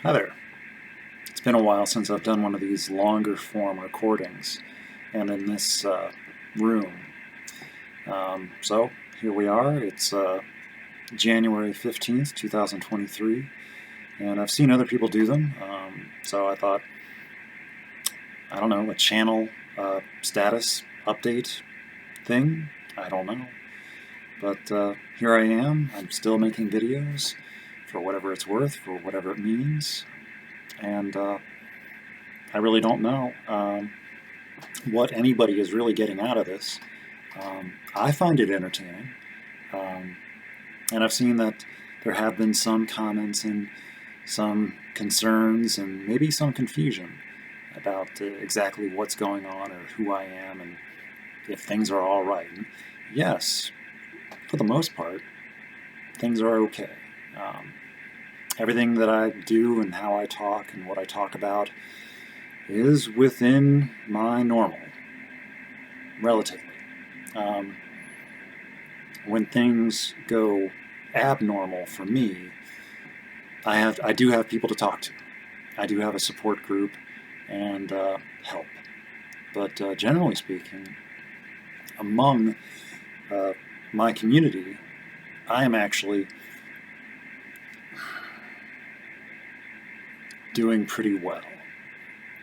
Hi there. It's been a while since I've done one of these longer form recordings, and in this room. So here we are. It's January 15th, 2023, and I've seen other people do them. So I thought, I don't know, a channel status update thing? I don't know. But here I am. I'm still making videos for whatever it's worth, for whatever it means. And I really don't know what anybody is really getting out of this. I find it entertaining. And I've seen that there have been some comments and some concerns and maybe some confusion about exactly what's going on or who I am and if things are all right. And yes, for the most part, things are okay. Everything that I do and how I talk and what I talk about is within my normal, relatively. When things go abnormal for me, I do have people to talk to. I do have a support group and help. But generally speaking, among my community, I am actually doing pretty well.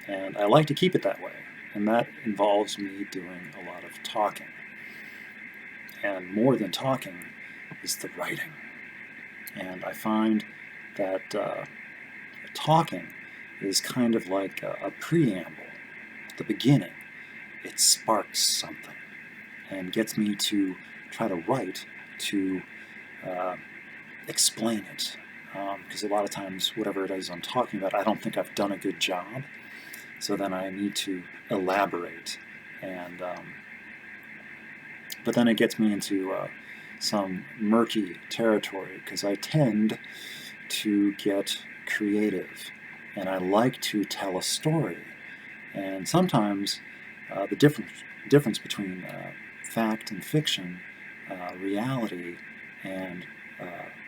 And I like to keep it that way. And that involves me doing a lot of talking. And more than talking is the writing. And I find that talking is kind of like a preamble, the beginning. It sparks something and gets me to try to write to explain it. Because a lot of times, whatever it is I'm talking about, I don't think I've done a good job. So then I need to elaborate. And but then it gets me into some murky territory because I tend to get creative and I like to tell a story. And sometimes the difference between fact and fiction, reality and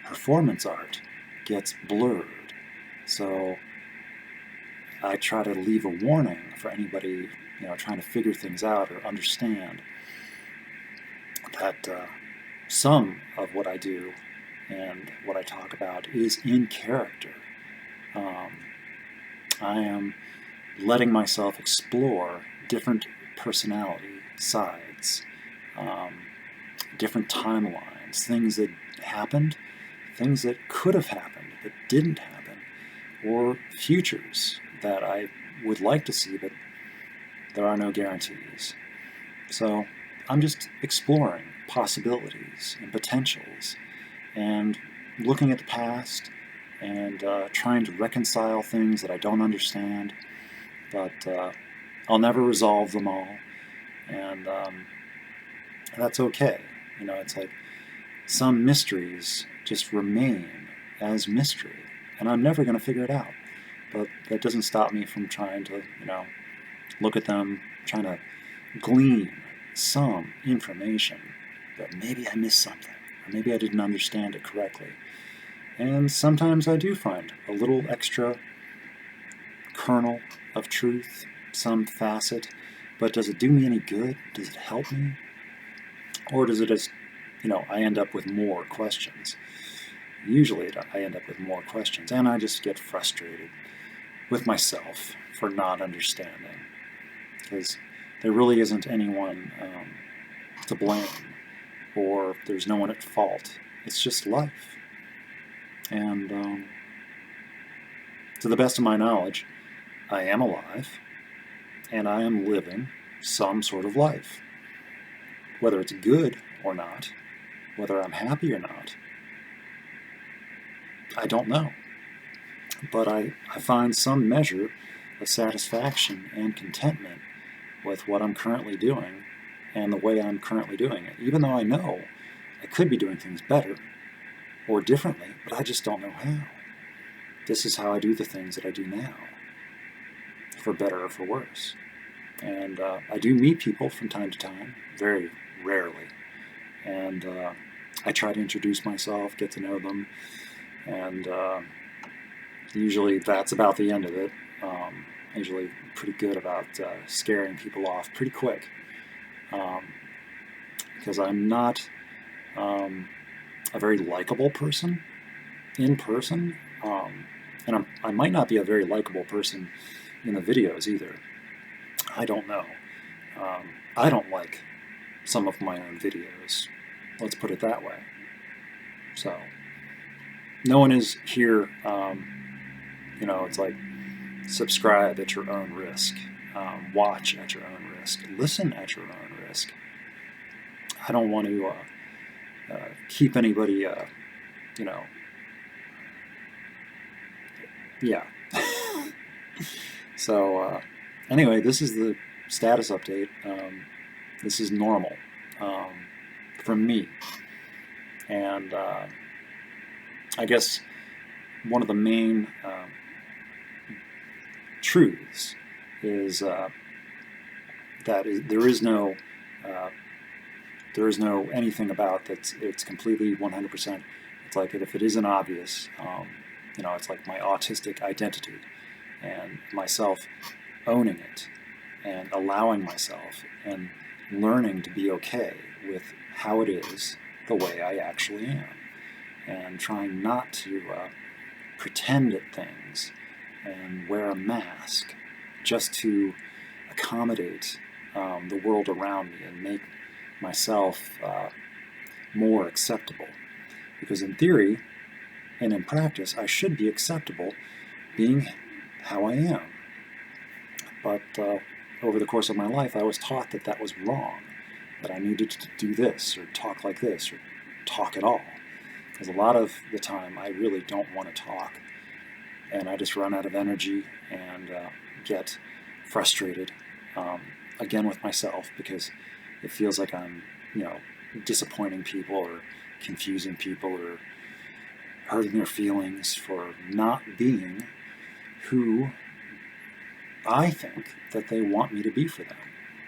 performance art gets blurred. So I try to leave a warning for anybody trying to figure things out or understand that some of what I do and what I talk about is in character. I am letting myself explore different personality sides, different timelines, things that happened, things that could have happened but didn't happen, or futures that I would like to see, but there are no guarantees. So I'm just exploring possibilities and potentials and looking at the past and trying to reconcile things that I don't understand, but I'll never resolve them all, and that's okay. It's like some mysteries just remain as mystery, and I'm never going to figure it out. But that doesn't stop me from trying to, look at them, trying to glean some information that maybe I missed something, or maybe I didn't understand it correctly. And sometimes I do find a little extra kernel of truth, some facet, but does it do me any good? Does it help me? Or does it just, I end up with more questions? Usually I end up with more questions, and I just get frustrated with myself for not understanding, because there really isn't anyone to blame, or there's no one at fault. It's just life. And to the best of my knowledge, I am alive, and I am living some sort of life. Whether it's good or not, whether I'm happy or not, I don't know. But I find some measure of satisfaction and contentment with what I'm currently doing and the way I'm currently doing it, even though I know I could be doing things better or differently, but I just don't know how. This is how I do the things that I do now, for better or for worse. And I do meet people from time to time, very rarely, and I try to introduce myself, get to know them, and Usually that's about the end of it. Usually pretty good about scaring people off pretty quick, because I'm not a very likable person in person, and I might not be a very likable person in the videos either. I don't know. I don't like some of my own videos. Let's put it that way. So, no one is here, it's like subscribe at your own risk, watch at your own risk, listen at your own risk. I don't want to keep anybody, yeah. So, anyway, this is the status update. This is normal for me. And I guess one of the main truths is that there is no anything about that's it's completely 100%. It's like if it isn't obvious, it's like my autistic identity and myself owning it and allowing myself and learning to be okay with how it is the way I actually am, and trying not to pretend at things and wear a mask just to accommodate the world around me and make myself more acceptable. Because in theory and in practice, I should be acceptable being how I am. But over the course of my life, I was taught that that was wrong, that I needed to do this or talk like this or talk at all. Because a lot of the time, I really don't want to talk, and I just run out of energy and get frustrated again with myself, because it feels like I'm, disappointing people or confusing people or hurting their feelings for not being who I think that they want me to be for them.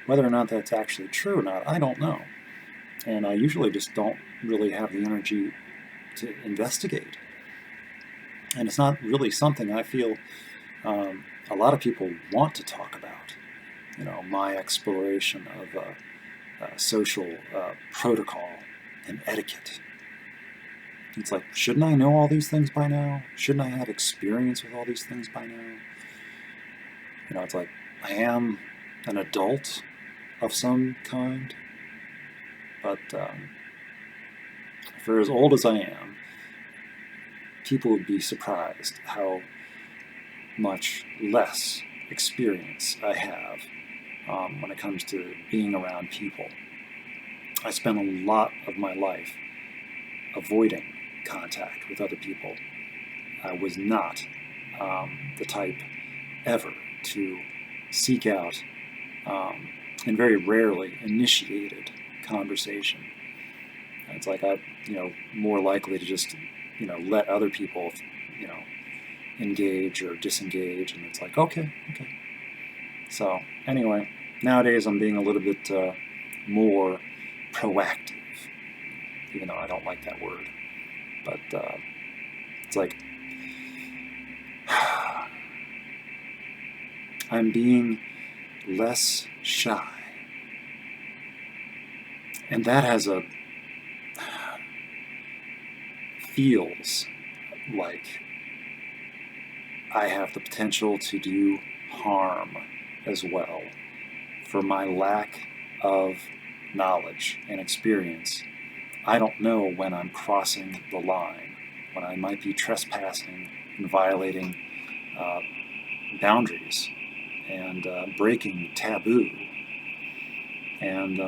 Whether or not that's actually true or not, I don't know. And I usually just don't really have the energy to investigate. And it's not really something I feel a lot of people want to talk about. My exploration of social protocol and etiquette. It's like, shouldn't I know all these things by now? Shouldn't I have experience with all these things by now? It's like, I am an adult of some kind, but for as old as I am, people would be surprised how much less experience I have when it comes to being around people. I spent a lot of my life avoiding contact with other people. I was not the type ever to seek out and very rarely initiated conversation. It's like I'm, more likely to just, let other people, engage or disengage, and it's like, okay. So anyway, nowadays I'm being a little bit more proactive, even though I don't like that word. But it's like I'm being less shy. And that has feels like I have the potential to do harm as well for my lack of knowledge and experience. I don't know when I'm crossing the line, when I might be trespassing and violating boundaries and breaking taboo. And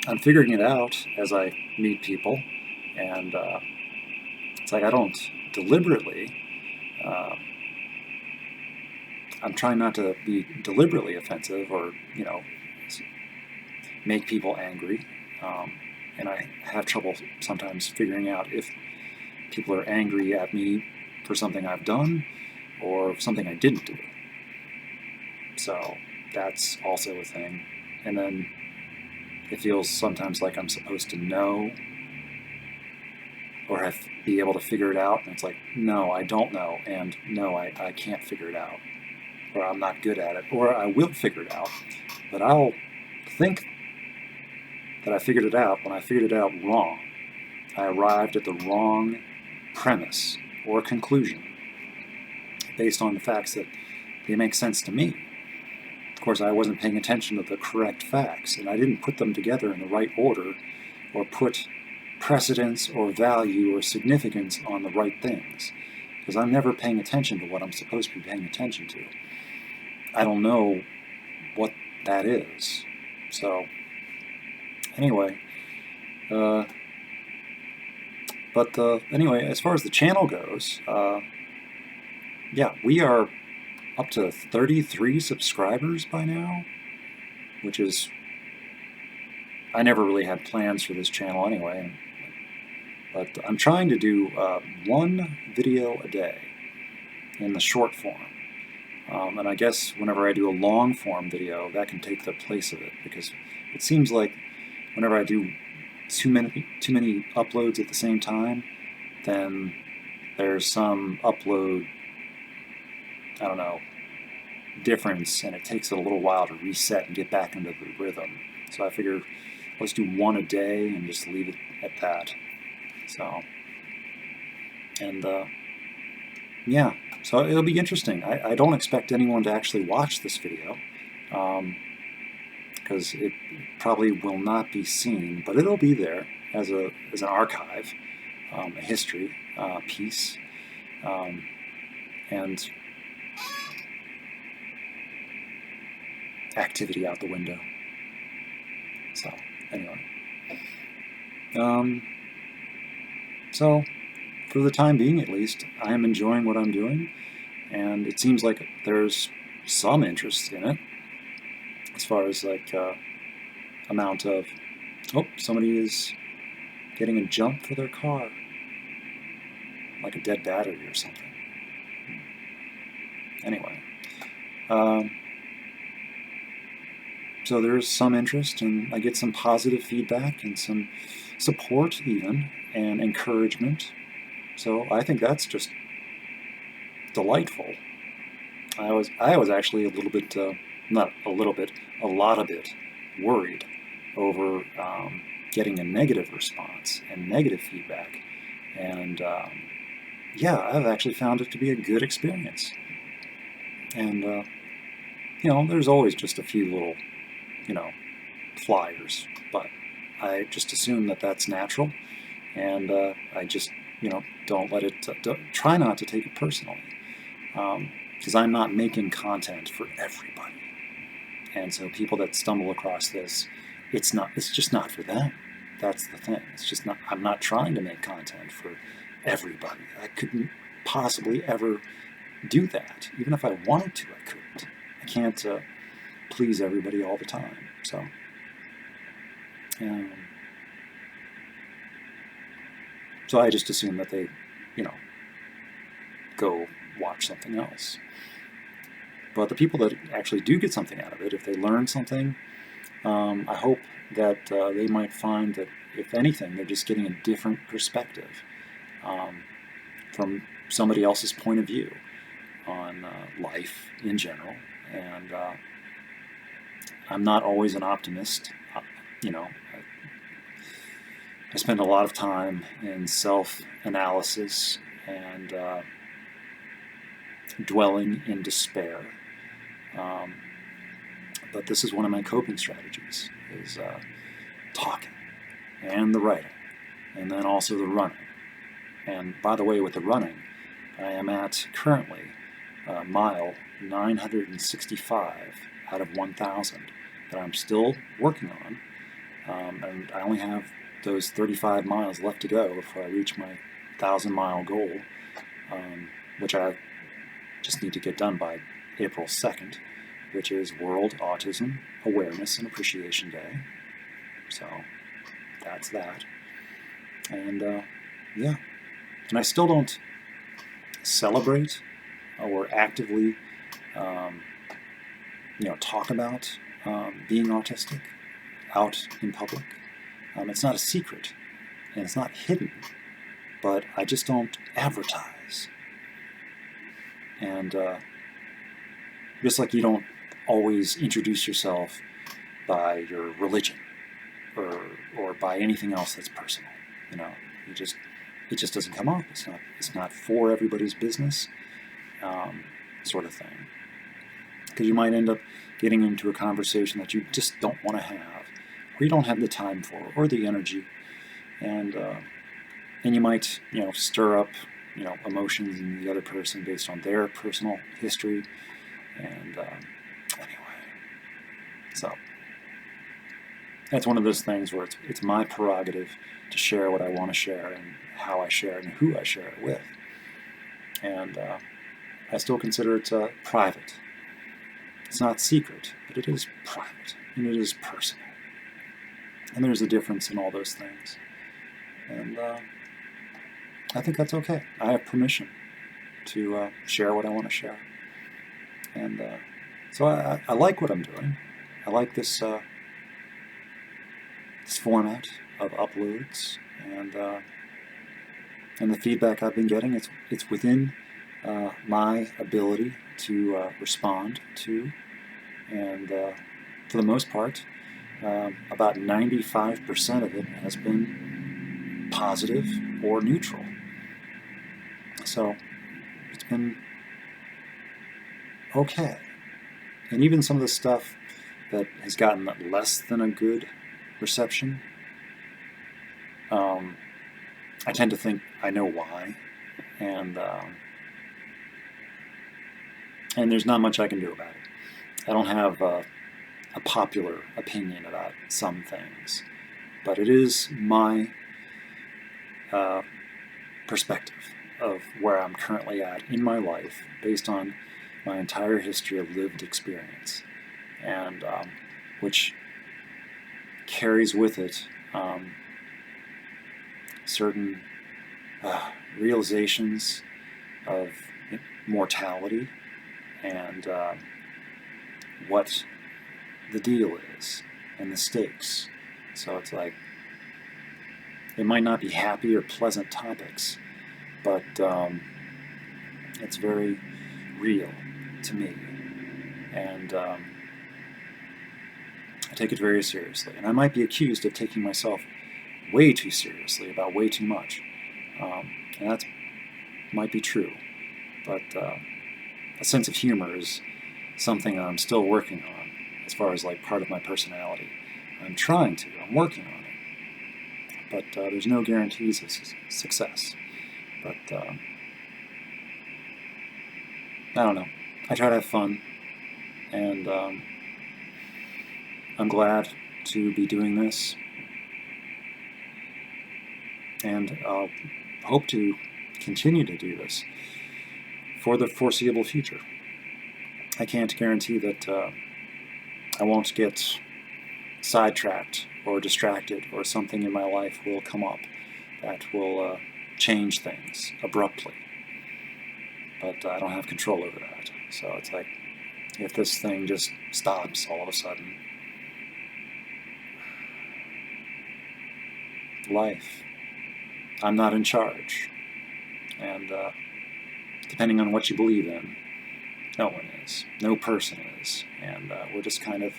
I'm figuring it out as I meet people, and it's like I don't deliberately, I'm trying not to be deliberately offensive or, make people angry. And I have trouble sometimes figuring out if people are angry at me for something I've done or something I didn't do. So that's also a thing. And then it feels sometimes like I'm supposed to know or be able to figure it out. And it's like, no, I don't know, and no, I can't figure it out, or I'm not good at it, or I will figure it out, but I'll think that I figured it out when I figured it out wrong. I arrived at the wrong premise or conclusion based on the facts that they make sense to me. Of course, I wasn't paying attention to the correct facts, and I didn't put them together in the right order or put precedence or value or significance on the right things, because I'm never paying attention to what I'm supposed to be paying attention to. I don't know what that is. So, anyway, anyway, as far as the channel goes, yeah, we are up to 33 subscribers by now, which is, I never really had plans for this channel anyway, but I'm trying to do one video a day in the short form. And I guess whenever I do a long form video, that can take the place of it, because it seems like whenever I do too many uploads at the same time, then there's some upload, I don't know, difference, and it takes it a little while to reset and get back into the rhythm. So I figure let's do one a day and just leave it at that. So, and yeah, so it'll be interesting. I don't expect anyone to actually watch this video, because it probably will not be seen, but it'll be there as an archive, a history piece, and activity out the window. So anyway, so for the time being at least, I am enjoying what I'm doing, and it seems like there's some interest in it as far as like amount of, oh, somebody is getting a jump for their car, like a dead battery or something. Anyway, so there's some interest, and I get some positive feedback and some support even, and encouragement. So I think that's just delightful. I was actually a little bit, not a little bit, a lot of it worried over getting a negative response and negative feedback. And yeah, I've actually found it to be a good experience. And you know, there's always just a few little, you know, flyers, but I just assume that that's natural, and I just, you know, don't let it, try not to take it personally, because I'm not making content for everybody, and so people that stumble across this, it's just not for them. That's the thing. It's just not. I'm not trying to make content for everybody. I couldn't possibly ever do that. Even if I wanted to, I couldn't. I can't please everybody all the time. So, so I just assume that they, you know, go watch something else. But the people that actually do get something out of it, if they learn something, I hope that they might find that, if anything, they're just getting a different perspective from somebody else's point of view on life in general. And I'm not always an optimist. You know, I spend a lot of time in self-analysis and dwelling in despair. But this is one of my coping strategies, is talking and the writing, and then also the running. And by the way, with the running, I am at currently mile 965 out of 1,000 that I'm still working on, and I only have those 35 miles left to go before I reach my 1,000-mile goal, which I just need to get done by April 2nd, which is World Autism Awareness and Appreciation Day. So that's that. And yeah, and I still don't celebrate or actively, you know, talk about being autistic out in public. It's not a secret, and it's not hidden, but I just don't advertise. And just like you don't always introduce yourself by your religion or by anything else that's personal, it just doesn't come up. It's not for everybody's business, sort of thing. Because you might end up getting into a conversation that you just don't want to have, or you don't have the time for, or the energy, and you might stir up emotions in the other person based on their personal history, and anyway, so that's one of those things where it's my prerogative to share what I want to share and how I share it and who I share it with, and I still consider it private. It's not secret, but it is private, and it is personal. And there's a difference in all those things. And I think that's okay. I have permission to share what I want to share. And so I like what I'm doing. I like this this format of uploads, and the feedback I've been getting. It's within my ability to respond to, and for the most part, about 95% of it has been positive or neutral. So it's been okay. And even some of the stuff that has gotten less than a good reception, I tend to think I know why, and there's not much I can do about it. I don't have a popular opinion about some things, but it is my perspective of where I'm currently at in my life based on my entire history of lived experience, and which carries with it certain realizations of mortality and what the deal is and the stakes. So it's like, it might not be happy or pleasant topics, but it's very real to me, and I take it very seriously. And I might be accused of taking myself way too seriously about way too much, and that might be true, but a sense of humor is something I'm still working on as far as like part of my personality. I'm working on it, but there's no guarantees of success. But I don't know. I try to have fun, and I'm glad to be doing this, and I'll hope to continue to do this for the foreseeable future. I can't guarantee that I won't get sidetracked or distracted, or something in my life will come up that will change things abruptly. But I don't have control over that. So it's like, if this thing just stops all of a sudden, life, I'm not in charge. And depending on what you believe in, no one is. No person is. And we're just kind of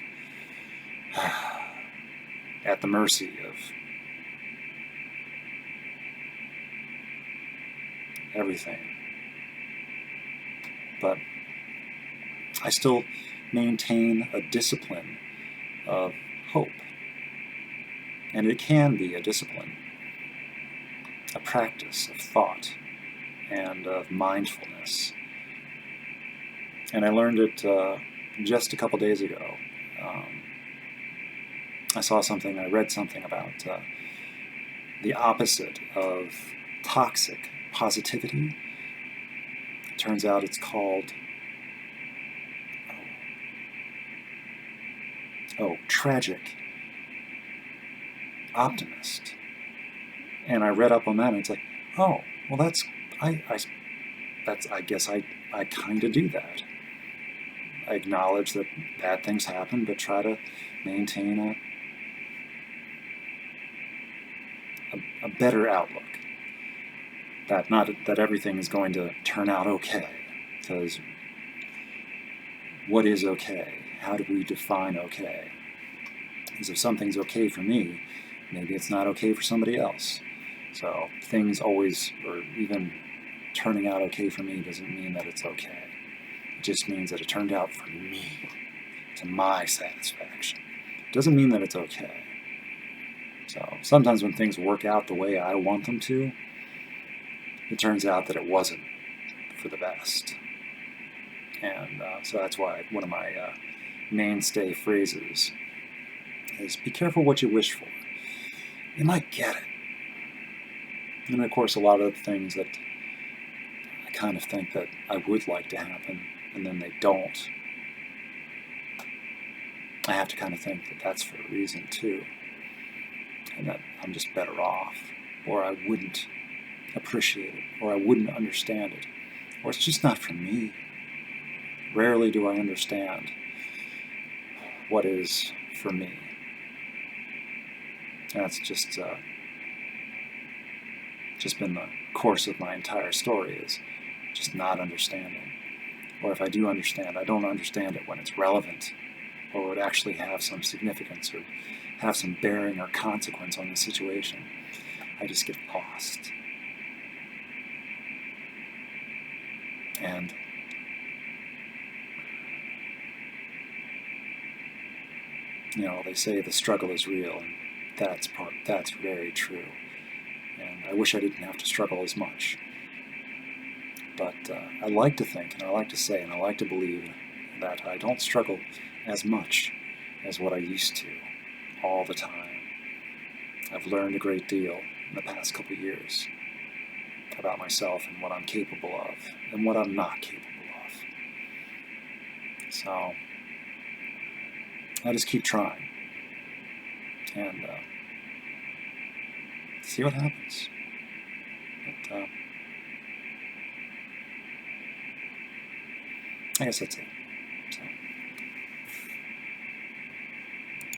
at the mercy of everything. But I still maintain a discipline of hope. And it can be a discipline, a practice of thought and of mindfulness. And I learned it just a couple days ago. I read something about the opposite of toxic positivity. It turns out it's called tragic optimist. And I read up on that, and it's like, oh, well, I guess I kind of do that. I acknowledge that bad things happen, but try to maintain a better outlook. not that everything is going to turn out okay, because what is okay? How do we define okay? Because if something's okay for me, maybe it's not okay for somebody else. So things always, or even turning out okay for me, doesn't mean that it's okay. It just means that it turned out for me, to my satisfaction. It doesn't mean that it's okay. So sometimes when things work out the way I want them to, it turns out that it wasn't for the best. And so that's why one of my mainstay phrases is, be careful what you wish for. You might get it. And of course, a lot of the things that I kind of think that I would like to happen, and then they don't, I have to kind of think that that's for a reason too, and that I'm just better off, or I wouldn't appreciate it, or I wouldn't understand it, or it's just not for me. Rarely do I understand what is for me. And that's just been the course of my entire story, is just not understanding. Or if I do understand, I don't understand it when it's relevant, or would actually have some significance, or have some bearing or consequence on the situation. I just get lost. And they say the struggle is real, and that's very true. And I wish I didn't have to struggle as much. But I like to think, and I like to say, and I like to believe that I don't struggle as much as what I used to, all the time. I've learned a great deal in the past couple of years about myself and what I'm capable of, and what I'm not capable of. So I just keep trying, and see what happens. But I guess that's it.